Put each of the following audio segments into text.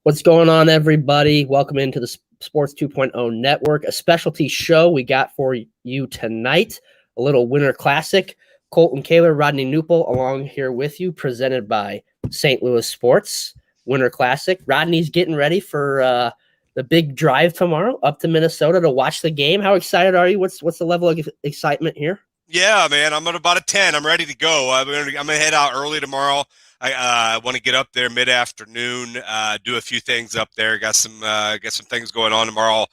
What's going on, everybody? Welcome into the Sports 2.0 Network, a specialty show we got for you tonight, a little Winter Classic. Colten, Kahler, Rodney, Knuppel along here with you, presented by St. Louis Sports, Winter Classic. Rodney's getting ready for the big drive tomorrow up to Minnesota to watch the game. How excited are you? What's the level of excitement here? Yeah, man, I'm at about a 10. I'm ready to go. I'm gonna head out early tomorrow. I want to get up there mid-afternoon, do a few things up there. Got some things going on tomorrow,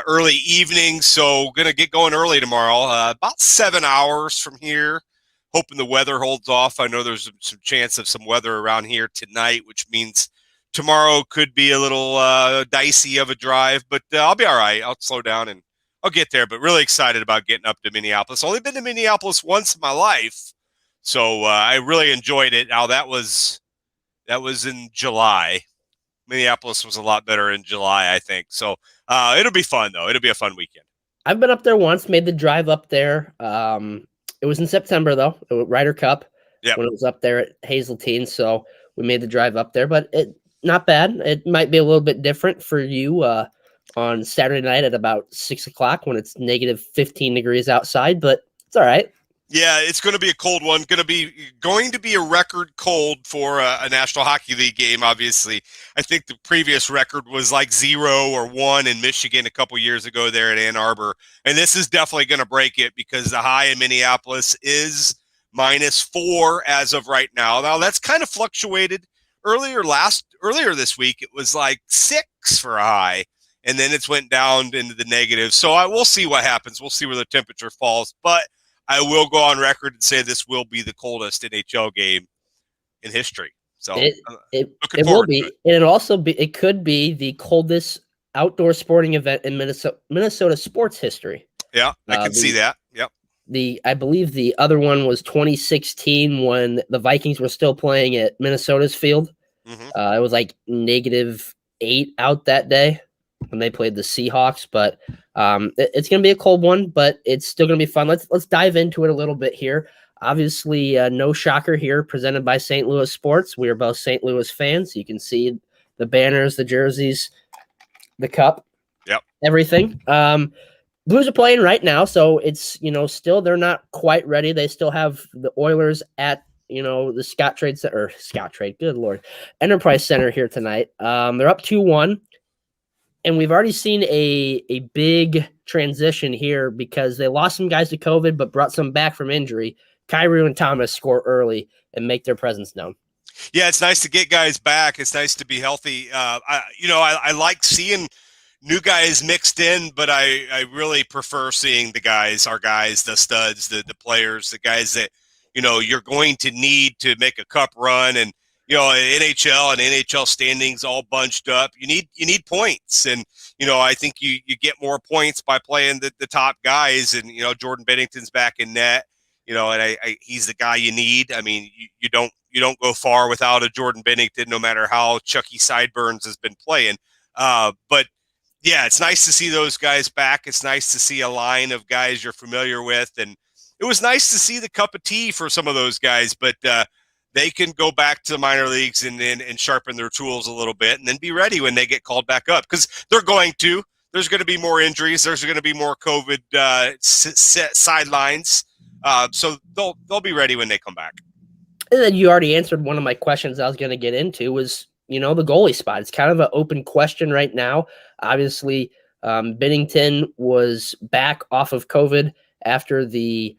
early evening. So gonna get going early tomorrow. About 7 hours from here. Hoping the weather holds off. I know there's some chance of some weather around here tonight, which means tomorrow could be a little dicey of a drive. But I'll be all right. I'll slow down and I'll get there. But really excited about getting up to Minneapolis. Only been to Minneapolis once in my life. So I really enjoyed it. Now that was in July. Minneapolis was a lot better in July, I think. So it'll be fun though. It'll be a fun weekend. I've been up there once, made the drive up there. It was in September though, Ryder Cup, when it was up there at Hazeltine. So we made the drive up there, but not bad. It might be a little bit different for you on Saturday night at about 6 o'clock when it's negative 15 degrees outside, but it's all right. Yeah, it's going to be a cold one. Going to be a record cold for a National Hockey League game. Obviously, I think the previous record was like 0 or 1 in Michigan a couple years ago there at Ann Arbor, and this is definitely going to break it because the high in Minneapolis is -4 as of right now. Now that's kind of fluctuated. Earlier this week, it was like 6 for a high, and then it's went down into the negative. So we'll see what happens. We'll see where the temperature falls, but I will go on record and say this will be the coldest NHL game in history. So it will be, and it could be the coldest outdoor sporting event in Minnesota sports history. Yeah, I can see that. Yep. I believe the other one was 2016 when the Vikings were still playing at Minnesota's field. Mm-hmm. It was like -8 out that day when they played the Seahawks, but it's going to be a cold one, but it's still going to be fun. Let's dive into it a little bit here. Obviously, no shocker here, presented by St. Louis Sports. We are both St. Louis fans. You can see the banners, the jerseys, the cup, everything. Blues are playing right now, so it's, still they're not quite ready. They still have the Oilers at, the good Lord, Enterprise Center here tonight. They're up 2-1. And we've already seen a big transition here because they lost some guys to COVID, but brought some back from injury. Kairu and Thomas score early and make their presence known. Yeah, it's nice to get guys back. It's nice to be healthy. I like seeing new guys mixed in, but I really prefer seeing our guys, the studs, the players, the guys that, you're going to need to make a cup run. And NHL and NHL standings all bunched up. You need points, and I think you get more points by playing the top guys. And Jordan Binnington's back in net. And he's the guy you need. I mean, you don't go far without a Jordan Binnington, no matter how Chucky Sideburns has been playing. But yeah, it's nice to see those guys back. It's nice to see a line of guys you're familiar with, and it was nice to see the cup of tea for some of those guys, but. They can go back to the minor leagues and sharpen their tools a little bit and then be ready when they get called back up, because they're going to. There's going to be more injuries. There's going to be more COVID sidelines. So they'll be ready when they come back. And then you already answered one of my questions I was going to get into was, the goalie spot. It's kind of an open question right now. Obviously, Binnington was back off of COVID after the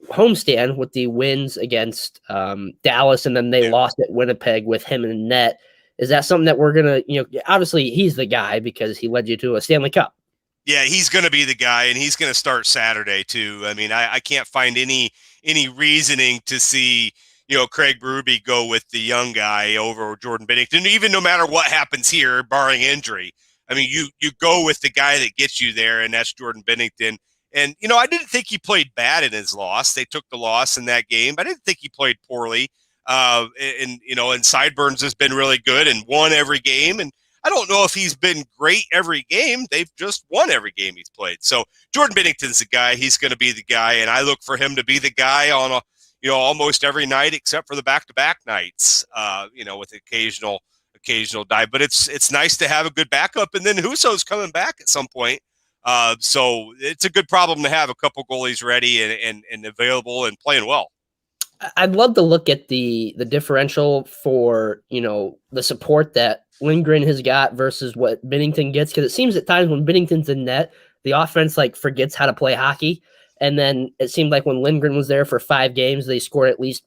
homestand with the wins against Dallas, and then they lost at Winnipeg with him in net. Is that something that we're going to, obviously he's the guy because he led you to a Stanley Cup. Yeah, he's going to be the guy, and he's going to start Saturday too. I mean, I can't find any reasoning to see, Craig Berube go with the young guy over Jordan Binnington, even no matter what happens here, barring injury. I mean, you go with the guy that gets you there, and that's Jordan Binnington. And, I didn't think he played bad in his loss. They took the loss in that game, but I didn't think he played poorly. And Sideburns has been really good and won every game. And I don't know if he's been great every game. They've just won every game he's played. So Jordan Binnington's the guy. He's going to be the guy. And I look for him to be the guy on almost every night except for the back-to-back nights, with occasional dive. But it's nice to have a good backup, and then Husso's coming back at some point. So it's a good problem to have a couple goalies ready and available and playing well. I'd love to look at the differential for, the support that Lindgren has got versus what Binnington gets, because it seems at times when Binnington's in net, the offense forgets how to play hockey. And then it seemed like when Lindgren was there for 5 games, they scored at least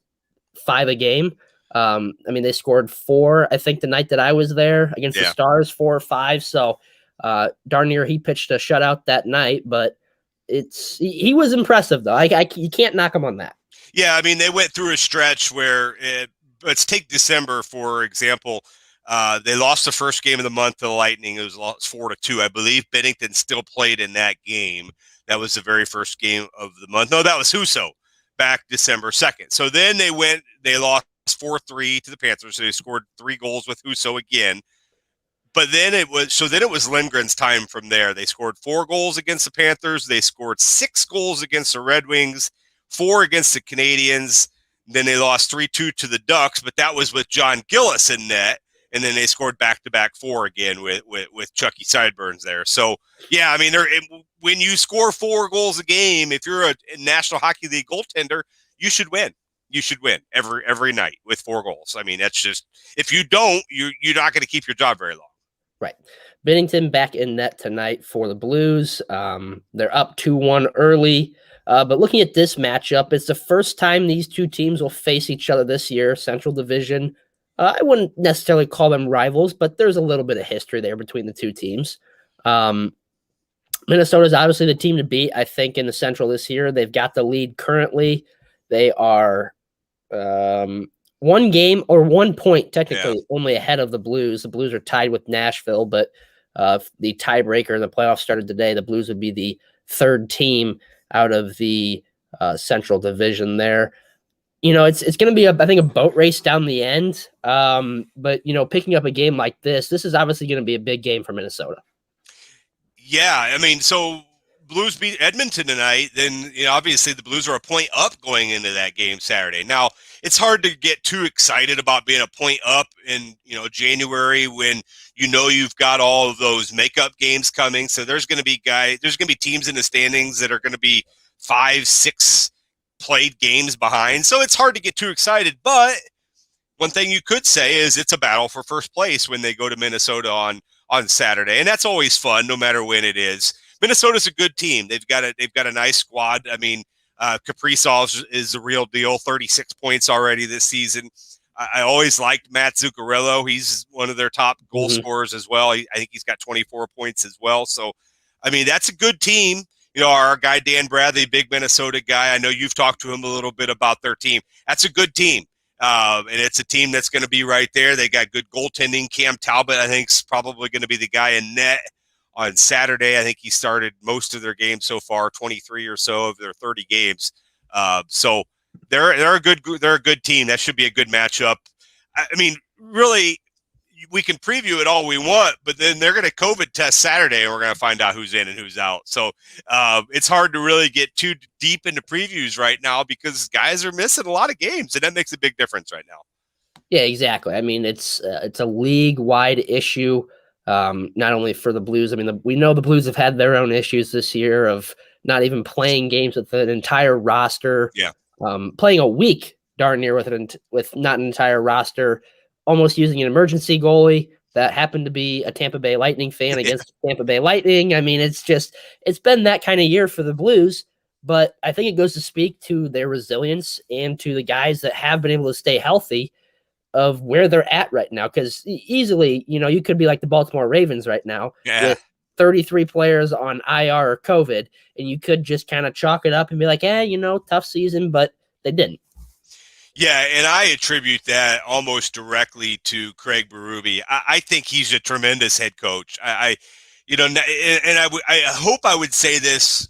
5 a game. They scored 4, I think, the night that I was there against the Stars, 4 or 5. So darn near he pitched a shutout that night, but he was impressive though. You can't knock him on that. Yeah, they went through a stretch where let's take December, for example. They lost the first game of the month to the Lightning. It was lost 4-2. I believe Binnington still played in that game. That was the very first game of the month. No, that was Husso back December 2nd. So then they lost 4-3 to the Panthers. So they scored 3 goals with Husso again. But then it was Lindgren's time from there. They scored 4 goals against the Panthers. They scored 6 goals against the Red Wings, 4 against the Canadiens. Then they lost 3-2 to the Ducks, but that was with John Gillis in net. And then they scored back-to-back 4 again with Chucky Sideburns there. So, yeah, when you score 4 goals a game, if you're a National Hockey League goaltender, you should win. You should win every night with 4 goals. That's just, if you don't, you're not going to keep your job very long. Right. Binnington back in net tonight for the Blues. They're up 2-1 early. But looking at this matchup, it's the first time these two teams will face each other this year, Central Division. I wouldn't necessarily call them rivals, but there's a little bit of history there between the two teams. Minnesota is obviously the team to beat, I think, in the Central this year. They've got the lead currently. They are 1 game or 1 point technically only ahead of the Blues. The Blues are tied with Nashville, but the tiebreaker in the playoffs started today. The Blues would be the 3rd team out of the Central Division there. It's going to be, I think, a boat race down the end. But, picking up a game like this is obviously going to be a big game for Minnesota. Yeah, so Blues beat Edmonton tonight. Then, obviously the Blues are a point up going into that game Saturday. Now, it's hard to get too excited about being a point up in, January when you've got all of those makeup games coming. So there's going to be teams in the standings that are going to be 5-6 played games behind. So it's hard to get too excited. But one thing you could say is it's a battle for first place when they go to Minnesota on Saturday. And that's always fun, no matter when it is. Minnesota's a good team. They've got a nice squad. Kaprizov is the real deal. 36 points already this season. I always liked Matt Zuccarello. He's one of their top goal scorers as well. I think he's got 24 points as well. So, that's a good team. Our guy Dan Bradley, big Minnesota guy. I know you've talked to him a little bit about their team. That's a good team. And it's a team that's going to be right there. They got good goaltending. Cam Talbot, I think, is probably going to be the guy in net on Saturday. I think he started most of their games so far, 23 or so of their 30 games. So they're a good team. That should be a good matchup. Really, we can preview it all we want, but then they're going to COVID test Saturday, and we're going to find out who's in and who's out. So it's hard to really get too deep into previews right now because guys are missing a lot of games, and that makes a big difference right now. Yeah, exactly. It's a league-wide issue, not only for the Blues. We know the Blues have had their own issues this year of not even playing games with an entire roster. Yeah, playing a week darn near with not an entire roster. Almost using an emergency goalie that happened to be a Tampa Bay Lightning fan against Tampa Bay Lightning. It's been that kind of year for the Blues, but I think it goes to speak to their resilience and to the guys that have been able to stay healthy of where they're at right now. Because easily, you could be like the Baltimore Ravens right now with 33 players on IR or COVID, and you could just kind of chalk it up and be like, tough season, but they didn't. Yeah, and I attribute that almost directly to Craig Berube. I think he's a tremendous head coach. I hope I would say this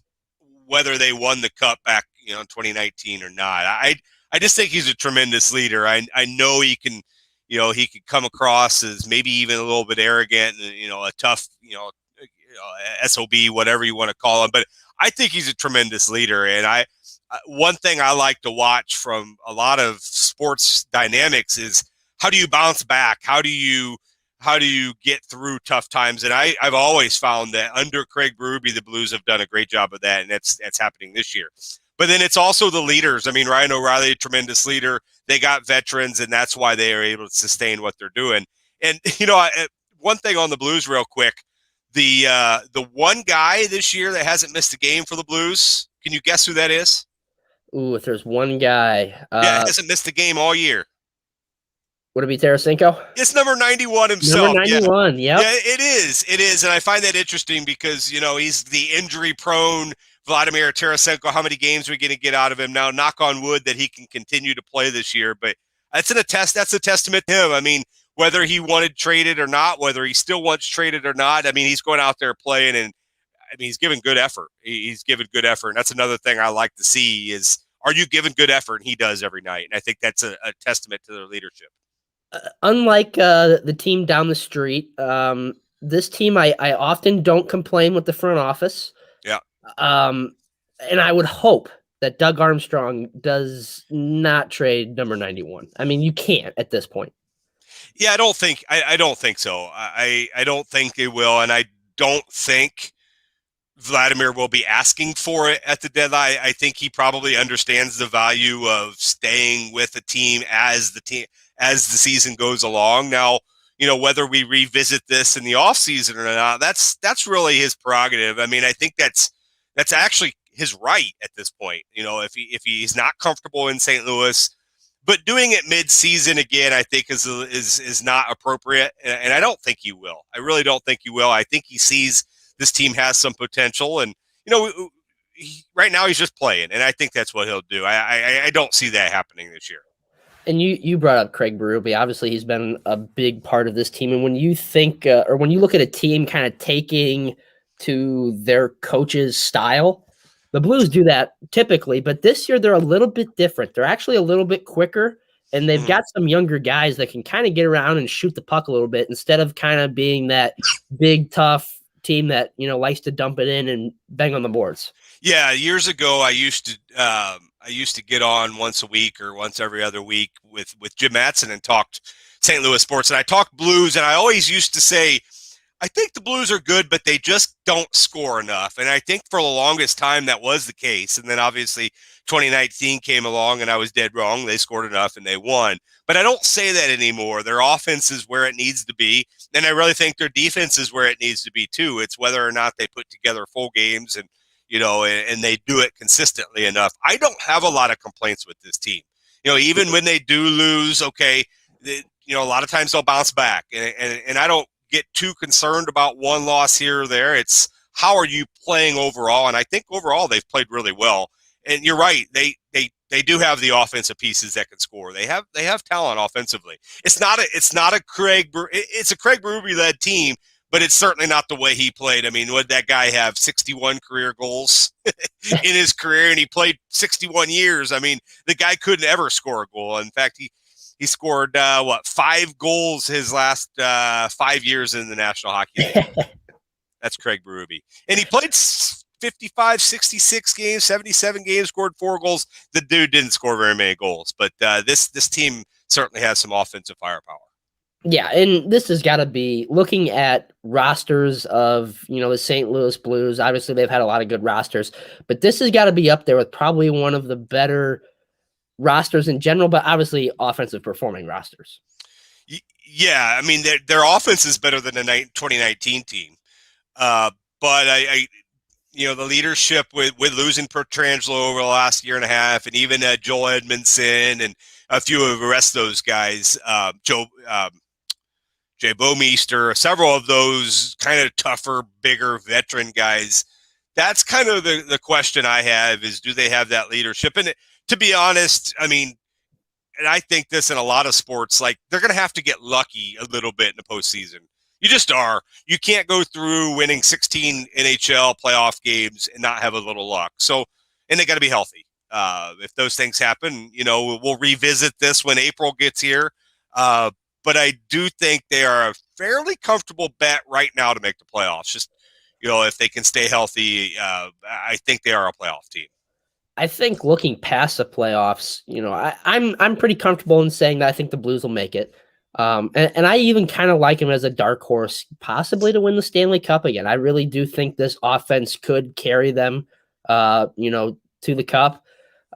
whether they won the cup back, in 2019 or not. I just think he's a tremendous leader. I know he can, he could come across as maybe even a little bit arrogant and, a tough, SOB, whatever you want to call him. But I think he's a tremendous leader, and one thing I like to watch from a lot of sports dynamics is how do you bounce back? How do you get through tough times? And I've always found that under Craig Berube, the Blues have done a great job of that, and that's happening this year. But then it's also the leaders. I mean, Ryan O'Reilly, a tremendous leader. They got veterans, and that's why they are able to sustain what they're doing. And one thing on the Blues, real quick, the one guy this year that hasn't missed a game for the Blues. Can you guess who that is? Ooh, if there's one guy, hasn't missed a game all year. Would it be Tarasenko? It's number 91 himself. Number 91, yeah. Yeah, it is. And I find that interesting because, he's the injury-prone Vladimir Tarasenko. How many games are we going to get out of him now? Knock on wood that he can continue to play this year. But that's a testament to him. I mean, whether he wanted traded or not, whether he still wants traded or not, I mean, he's going out there playing, and I mean, he's giving good effort. He's giving good effort. And that's another thing I like to see is, are you giving good effort? And he does every night. And I think that's a testament to their leadership. Unlike the team down the street, this team, I often don't complain with the front office. Yeah. And I would hope that Doug Armstrong does not trade number 91. I mean, you can't at this point. Yeah, I don't think so. I don't think they will, and I don't think Vladimir will be asking for it at the deadline. I think he probably understands the value of staying with a team as the season goes along. Now, whether we revisit this in the offseason or not, that's really his prerogative. I mean, I think that's actually his right at this point. If he's not comfortable in St. Louis, but doing it mid-season again, I think is not appropriate, and I don't think he will. I really don't think he will. I think he sees this team has some potential, and right now he's just playing, and I think that's what he'll do. I don't see that happening this year. And you brought up Craig Berube. Obviously, he's been a big part of this team. And when you think, or when you look at a team kind of taking to their coach's style, the Blues do that typically. But this year, they're a little bit different. They're actually a little bit quicker, and they've got some younger guys that can kind of get around and shoot the puck a little bit instead of kind of being that big, tough team that likes to dump it in and bang on the boards. Yeah, years ago, I used to get on once a week or once every other week with Jim Mattson and talked St. Louis sports. And I talked Blues, and I always used to say, I think the Blues are good, but they just don't score enough. And I think for the longest time that was the case. And then obviously 2019 came along and I was dead wrong. They scored enough and they won. But I don't say that anymore. Their offense is where it needs to be. And I really think their defense is where it needs to be too. It's whether or not they put together full games and they do it consistently enough. I don't have a lot of complaints with this team. Even when they do lose, okay, a lot of times they'll bounce back. And I don't get too concerned about one loss here or there. It's how are you playing overall? And I think overall they've played really well. And you're right. They do have the offensive pieces that can score. They have talent offensively. It's a Craig Berube led team, but it's certainly not the way he played. I mean, would that guy have 61 career goals in his career, and he played 61 years? I mean, the guy couldn't ever score a goal. In fact, he scored 5 goals his last 5 years in the National Hockey League. That's Craig Berube, and he played 55, 66 games, 77 games, scored 4 goals. The dude didn't score very many goals, but this team certainly has some offensive firepower. Yeah, and this has got to be looking at rosters of, the St. Louis Blues. Obviously, they've had a lot of good rosters, but this has got to be up there with probably one of the better rosters in general, but obviously offensive performing rosters. Yeah, I mean, their offense is better than the 2019 team. But the leadership with losing Pietrangelo over the last year and a half, and even Joel Edmondson and a few of the rest of those guys, Jay Bouwmeester, several of those kind of tougher, bigger veteran guys. That's kind of the question I have is, do they have that leadership? And to be honest, I mean, and I think this in a lot of sports, like they're going to have to get lucky a little bit in the postseason. You just are. You can't go through winning 16 NHL playoff games and not have a little luck. So, and they got to be healthy. If those things happen, we'll revisit this when April gets here. But I do think they are a fairly comfortable bet right now to make the playoffs. Just, if they can stay healthy, I think they are a playoff team. I think looking past the playoffs, I'm pretty comfortable in saying that I think the Blues will make it. And I even kind of like him as a dark horse, possibly to win the Stanley Cup again. I really do think this offense could carry them, to the cup.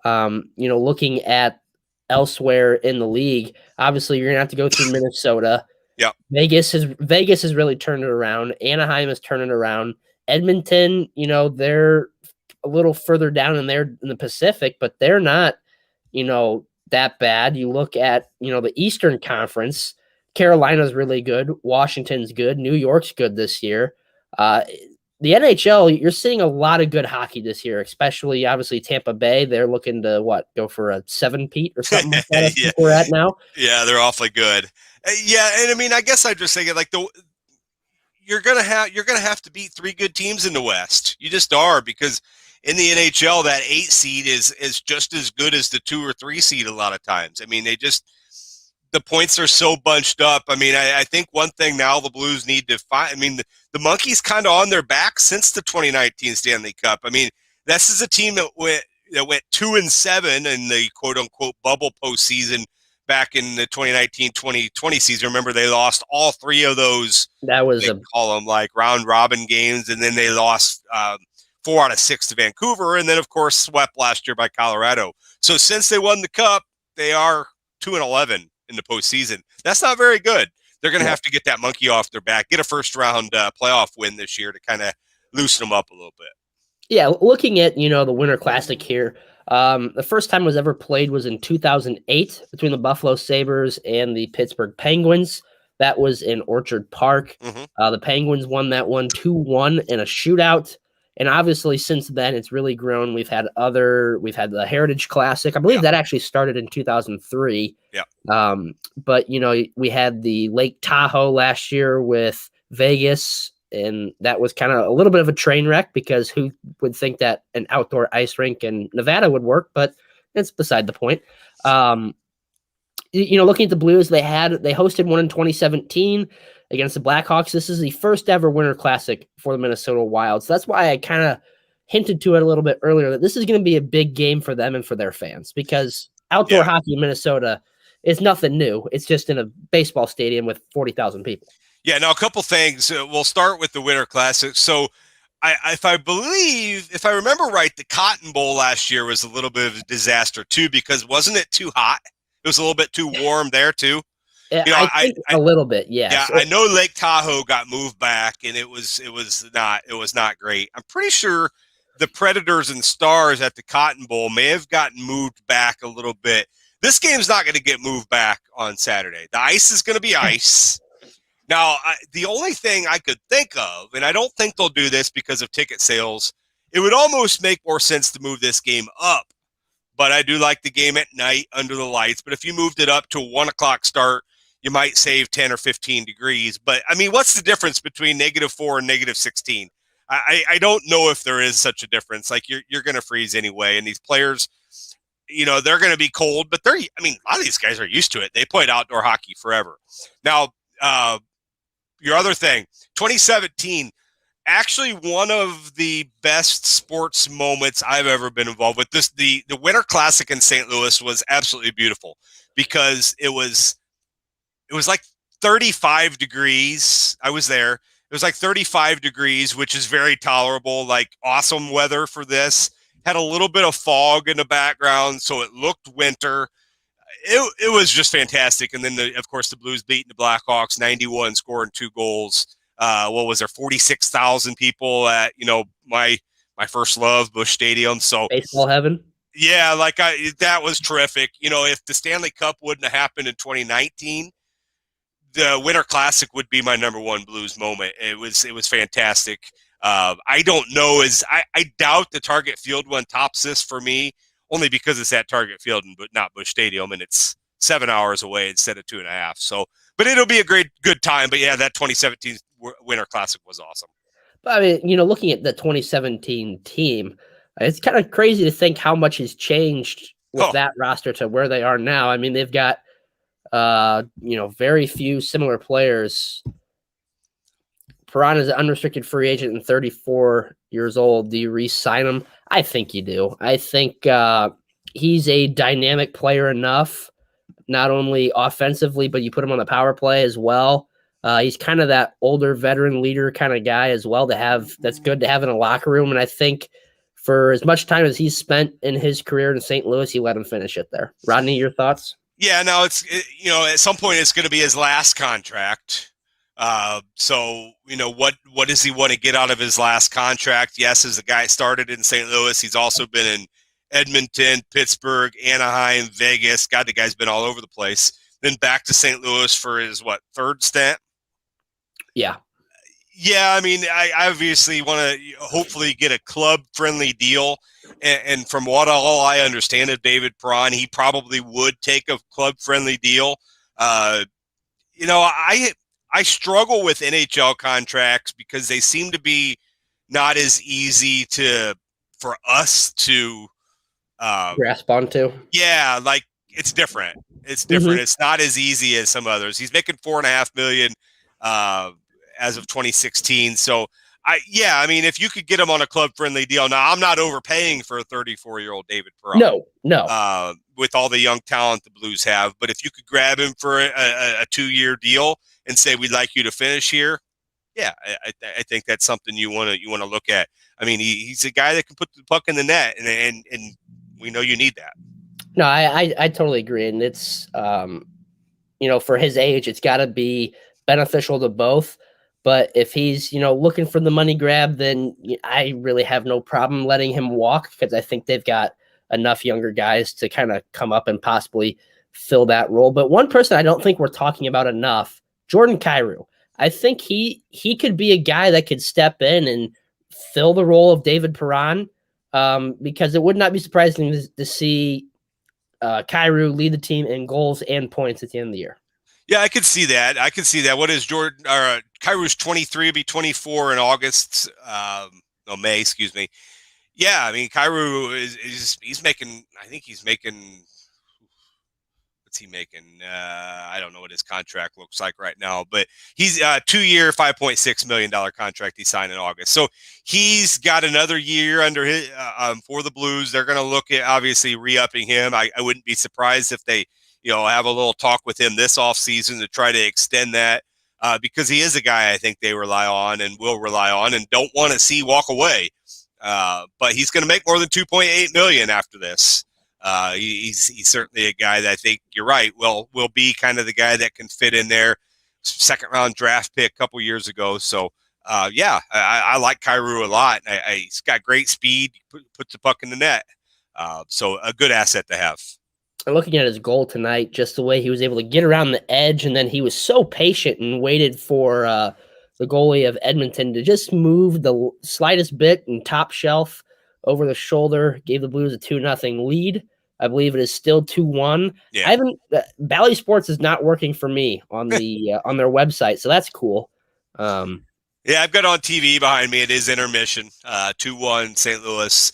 Looking at elsewhere in the league, obviously you're gonna have to go through Minnesota. Yeah. Vegas has really turned it around. Anaheim is turning around. Edmonton, they're a little further down in the Pacific, but they're not, that bad. You look at, the Eastern Conference, Carolina's really good. Washington's good. New York's good this year. The NHL, you're seeing a lot of good hockey this year, especially obviously Tampa Bay. They're looking to go for a 7-peat or something like that. I think we're at now. Yeah, they're awfully good. Yeah, and I mean, I guess I'm just thinking like you're gonna have to beat 3 good teams in the West. You just are, because in the NHL that 8 seed is just as good as the 2 or 3 seed a lot of times. I mean, the points are so bunched up. I mean, I think one thing now the Blues need to find. I mean, the monkey's kind of on their back since the 2019 Stanley Cup. I mean, this is a team that went 2-7 in the quote unquote bubble postseason back in the 2019-2020 season. Remember, they lost all 3 of those. That was call them like round robin games, and then they lost 4 out of 6 to Vancouver, and then of course swept last year by Colorado. So since they won the cup, they are 2-11 in the postseason. That's not very good. They're going to have to get that monkey off their back, get a first round playoff win this year to kind of loosen them up a little bit. Yeah, looking at, the Winter Classic here, the first time it was ever played was in 2008 between the Buffalo Sabres and the Pittsburgh Penguins. That was in Orchard Park. Mm-hmm. The Penguins won that one 2-1 in a shootout. And obviously since then it's really grown. We've had the Heritage Classic. I believe that actually started in 2003. Yeah. But we had the Lake Tahoe last year with Vegas, and that was kind of a little bit of a train wreck, because who would think that an outdoor ice rink in Nevada would work, but it's beside the point. Looking at the Blues, they hosted one in 2017 against the Blackhawks. This is the first ever Winter Classic for the Minnesota Wild. So that's why I kind of hinted to it a little bit earlier that this is going to be a big game for them and for their fans, because outdoor hockey in Minnesota is nothing new. It's just in a baseball stadium with 40,000 people. Yeah, now a couple things. We'll start with the Winter Classic. So if I remember right, the Cotton Bowl last year was a little bit of a disaster too, because wasn't it too hot? It was a little bit too warm there too. I think a little bit, yes. Yeah, I know Lake Tahoe got moved back, and it was not great. I'm pretty sure the Predators and Stars at the Cotton Bowl may have gotten moved back a little bit. This game's not going to get moved back on Saturday. The ice is going to be ice. Now, the only thing I could think of, and I don't think they'll do this because of ticket sales, it would almost make more sense to move this game up. But I do like the game at night under the lights. But if you moved it up to a 1 o'clock start, you might save 10 or 15 degrees. But, I mean, what's the difference between -4 and -16? I don't know if there is such a difference. Like, you're going to freeze anyway. And these players, they're going to be cold. But a lot of these guys are used to it. They played outdoor hockey forever. Now, your other thing, 2017, actually one of the best sports moments I've ever been involved with. The Winter Classic in St. Louis was absolutely beautiful, because it was like 35 degrees. I was there. It was like 35 degrees, which is very tolerable, like awesome weather for this. Had a little bit of fog in the background, so it looked winter. It was just fantastic. And then, of course, the Blues beating the Blackhawks 91, scoring 2 goals. What was there, 46,000 people at, my first love, Busch Stadium. So baseball heaven. Yeah, that was terrific. If the Stanley Cup wouldn't have happened in 2019, the Winter Classic would be my number 1 Blues moment. It was fantastic. I don't know, I doubt the Target Field one tops this for me, only because it's at Target Field and not Busch Stadium, and it's 7 hours away instead of 2.5. So, but it'll be a good time. But yeah, that 2017 Winter Classic was awesome. But I mean, looking at the 2017 team, it's kind of crazy to think how much has changed with that roster to where they are now. I mean, they've got, very few similar players. Perron is an unrestricted free agent in 34 years old. Do you re-sign him? I think you do. I think he's a dynamic player enough, not only offensively, but you put him on the power play as well. He's kind of that older veteran leader kind of guy as well to have. That's good to have in a locker room. And I think for as much time as he's spent in his career in St. Louis, he let him finish it there. Rodney, your thoughts? Yeah, no, at some point it's going to be his last contract. So, what does he want to get out of his last contract? Yes, as the guy started in St. Louis, he's also been in Edmonton, Pittsburgh, Anaheim, Vegas. God, the guy's been all over the place. Then back to St. Louis for his, third stint? Yeah. Yeah, I mean, I obviously want to hopefully get a club-friendly deal. And from what all I understand of David Perron, he probably would take a club-friendly deal. I struggle with NHL contracts because they seem to be not as easy for us to grasp onto. Yeah, like it's different. It's different. Mm-hmm. It's not as easy as some others. He's making $4.5 million as of 2016. So I mean, if you could get him on a club-friendly deal, now I'm not overpaying for a 34-year-old David Perron. No. With all the young talent the Blues have, but if you could grab him for a 2-year deal and say we'd like you to finish here, yeah, I think that's something you want to look at. I mean, he's a guy that can put the puck in the net, and we know you need that. No, I totally agree, and it's for his age, it's got to be beneficial to both. But if he's, looking for the money grab, then I really have no problem letting him walk because I think they've got enough younger guys to kind of come up and possibly fill that role. But one person I don't think we're talking about enough, Jordan Kairu. I think he could be a guy that could step in and fill the role of David Perron because it would not be surprising to see Kairu lead the team in goals and points at the end of the year. Yeah, I could see that. What is Jordan? Kairu's 23, be 24 in August. May, excuse me. Yeah, I mean, Kairu he's making. I think he's making. What's he making? I don't know what his contract looks like right now, but he's a 2-year, $5.6 million contract he signed in August. So he's got another year under his for the Blues. They're going to look at obviously re-upping him. I wouldn't be surprised if they have a little talk with him this offseason to try to extend that because he is a guy I think they rely on and will rely on and don't want to see walk away. But he's going to make more than $2.8 million after this. He's certainly a guy that I think you're right. Will be kind of the guy that can fit in there. Second round draft pick a couple years ago. So I like Kairu a lot. He's got great speed. Puts the puck in the net. So a good asset to have. And looking at his goal tonight, just the way he was able to get around the edge, and then he was so patient and waited for the goalie of Edmonton to just move the slightest bit and top shelf over the shoulder, gave the Blues a 2-0 lead. I believe it is still 2-1. Yeah. I haven't Bally Sports is not working for me on the on their website, so that's cool. Yeah, I've got on TV behind me. It is intermission, 2-1 St. Louis.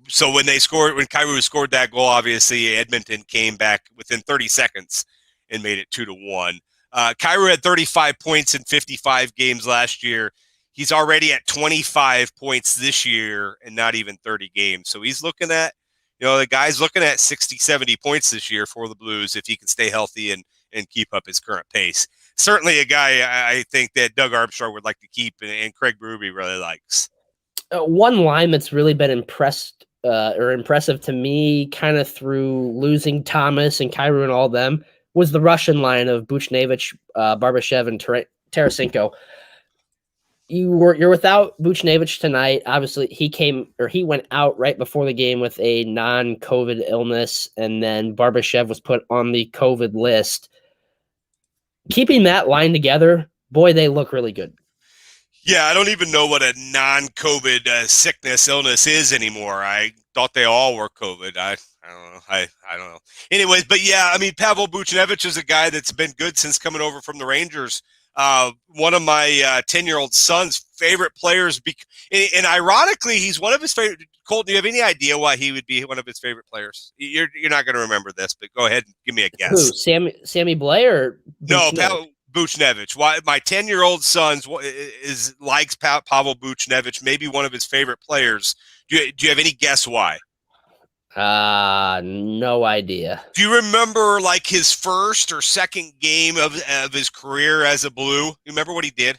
So when Kairu scored that goal, obviously Edmonton came back within 30 seconds and made it 2-1. Kairu had 35 points in 55 games last year. He's already at 25 points this year and not even 30 games. So he's looking at, the guy's looking at 60, 70 points this year for the Blues if he can stay healthy and keep up his current pace. Certainly a guy I think that Doug Armstrong would like to keep and Craig Berube really likes. One line that's really been impressive to me kind of through losing Thomas and Kairu and all them was the Russian line of Buchnevich, Barbashev, and Tarasenko. You're without Buchnevich tonight. Obviously, he went out right before the game with a non-COVID illness, and then Barbashev was put on the COVID list. Keeping that line together, boy, they look really good. Yeah, I don't even know what a non-COVID illness is anymore. I thought they all were COVID. I don't know. I don't know. Anyways, but yeah, I mean, Pavel Buchnevich is a guy that's been good since coming over from the Rangers. One of my 10-year-old son's favorite players. And ironically, he's one of his favorite. Colten, do you have any idea why he would be one of his favorite players? You're not going to remember this, but go ahead and give me a guess. Who, Sammy Blais or no? Buchnevich. Why my 10-year-old son likes Pavel Buchnevich, maybe one of his favorite players. Do you have any guess why? No idea. Do you remember like his first or second game of his career as a Blue? You remember what he did?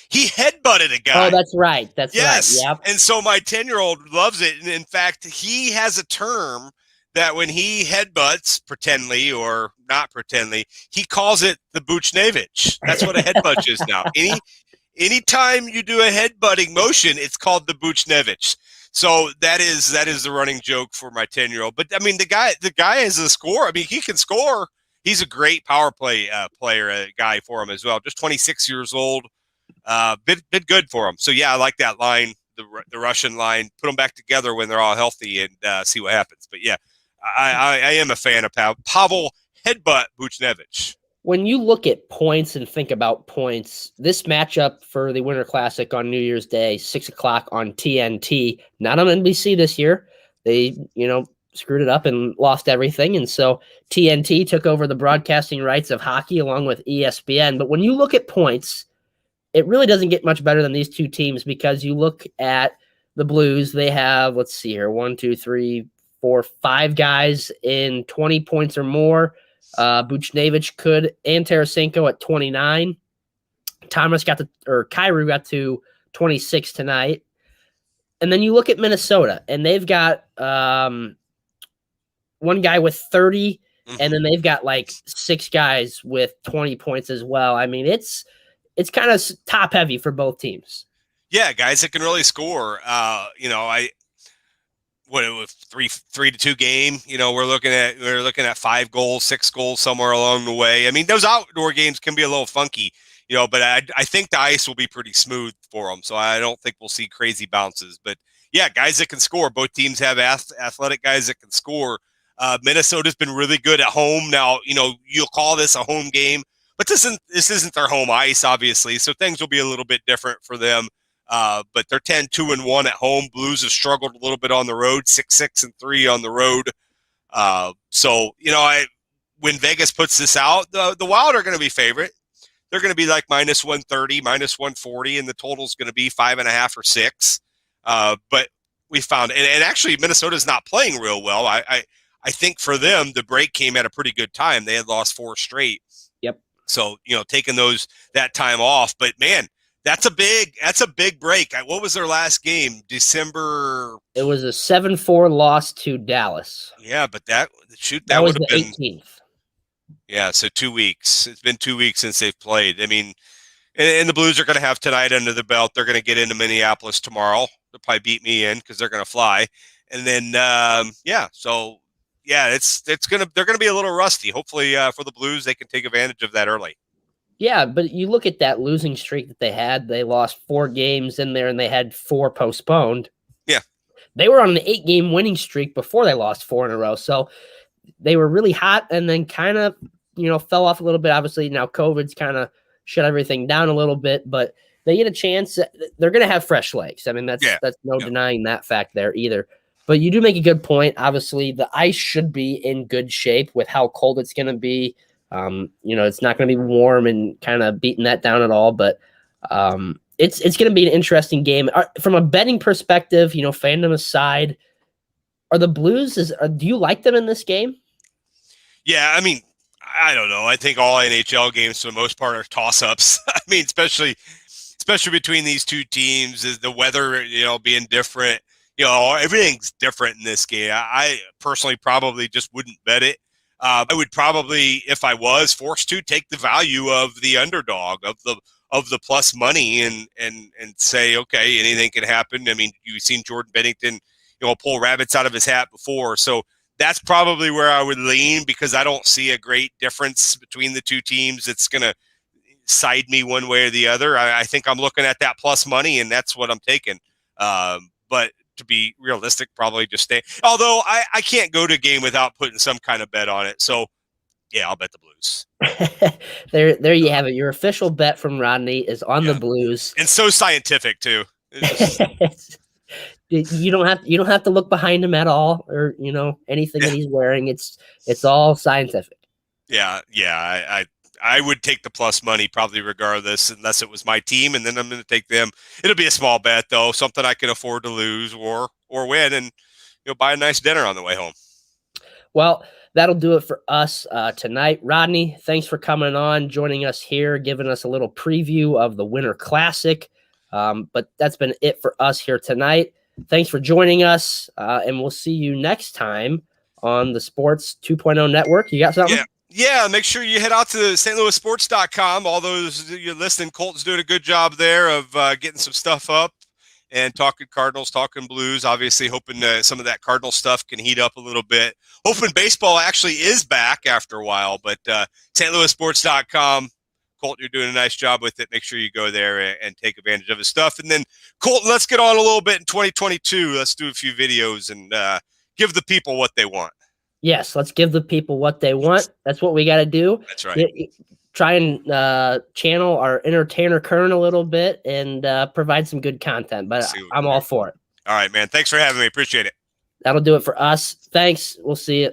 He headbutted a guy. Oh, that's right. That's yes. right. Yep. And so my 10-year-old loves it. And in fact, he has a term that when he headbutts, pretendly or not pretendly, he calls it the Buchnevich. That's what a headbutt is now. Anytime you do a headbutting motion, it's called the Buchnevich. So that is the running joke for my 10-year-old. But I mean, the guy is a scorer. I mean, he can score. He's a great power play player, guy for him as well. Just 26 years old. Been good for him. So yeah, I like that line, the Russian line. Put them back together when they're all healthy and see what happens. But yeah, I am a fan of Pavel Headbutt Buchnevich. When you look at points and think about points, this matchup for the Winter Classic on New Year's Day, 6:00 on TNT, not on NBC this year. They, screwed it up and lost everything. And so TNT took over the broadcasting rights of hockey along with ESPN. But when you look at points, it really doesn't get much better than these two teams, because you look at the Blues, they have, let's see here, 1, 2, 3, 4, 5 guys in 20 points or more. Buchnevich and Tarasenko at 29. Kairu got to 26 tonight. And then you look at Minnesota, and they've got one guy with 30, and then they've got like 6 guys with 20 points as well. I mean, it's kind of top heavy for both teams. Yeah, guys that can really score. What it was 3-2 game. We're looking at 5 goals, 6 goals somewhere along the way. I mean, those outdoor games can be a little funky, but I think the ice will be pretty smooth for them. So I don't think we'll see crazy bounces. But yeah, guys that can score. Both teams have athletic guys that can score. Minnesota's been really good at home. Now, you'll call this a home game, but this isn't their home ice, obviously. So things will be a little bit different for them. But they're 10-2-1 at home. Blues have struggled a little bit on the road, 6-6-3 on the road. When Vegas puts this out, the Wild are going to be favorite. They're going to be like minus 130, minus 140, and the total's going to be 5.5 or 6. But we found, and actually Minnesota's not playing real well. I think for them, the break came at a pretty good time. They had lost 4 straight. Yep. So, taking that time off, but man, that's a big break. What was their last game? December. It was a 7-4 loss to Dallas. Yeah, but that was would have the been 18th. Yeah, so 2 weeks. It's been 2 weeks since they've played. I mean, and the Blues are going to have tonight under the belt. They're going to get into Minneapolis tomorrow. They'll probably beat me in because they're going to fly. And then they're going to be a little rusty. Hopefully for the Blues, they can take advantage of that early. Yeah, but you look at that losing streak that they had. They lost 4 games in there, and they had 4 postponed. Yeah. They were on an 8-game winning streak before they lost 4 in a row. So they were really hot and then kind of, fell off a little bit. Obviously, now COVID's kind of shut everything down a little bit, but they get a chance. They're going to have fresh legs. I mean, that's no denying that fact there either. But you do make a good point. Obviously, the ice should be in good shape with how cold it's going to be. It's not going to be warm and kind of beating that down at all, but it's going to be an interesting game. From a betting perspective, fandom aside, are the Blues, do you like them in this game? Yeah, I mean, I don't know. I think all NHL games for the most part are toss-ups. I mean, especially between these two teams, is the weather, being different. Everything's different in this game. I personally probably just wouldn't bet it. I would probably, if I was forced to, take the value of the underdog, of the plus money, and say, okay, anything can happen. I mean, you've seen Jordan Binnington, pull rabbits out of his hat before. So that's probably where I would lean, because I don't see a great difference between the two teams. It's going to side me one way or the other. I think I'm looking at that plus money, and that's what I'm taking. But to be realistic, probably just stay. Although I can't go to a game without putting some kind of bet on it. So, yeah, I'll bet the Blues. There you have it. Your official bet from Rodney is on the Blues. And so scientific, too. You don't have to look behind him at all, or anything that he's wearing. It's all scientific. Yeah. I would take the plus money probably regardless, unless it was my team, and then I'm going to take them. It'll be a small bet though, something I can afford to lose or win, and buy a nice dinner on the way home. Well, that'll do it for us tonight. Rodney, thanks for coming on, joining us here, giving us a little preview of the Winter Classic. But that's been it for us here tonight. Thanks for joining us, and we'll see you next time on the Sports 2.0 Network. You got something? Yeah, make sure you head out to stlouissports.com. All those you're listening, Colton's doing a good job there of getting some stuff up and talking Cardinals, talking Blues. Obviously, hoping some of that Cardinal stuff can heat up a little bit. Hoping baseball actually is back after a while, but stlouissports.com. Colton, you're doing a nice job with it. Make sure you go there and take advantage of his stuff. And then, Colton, let's get on a little bit in 2022. Let's do a few videos and give the people what they want. Yes, let's give the people what they want. That's what we got to do. That's right. Try and channel our entertainer Kern a little bit and provide some good content. But I'm all for it. All right, man. Thanks for having me. Appreciate it. That'll do it for us. Thanks. We'll see you.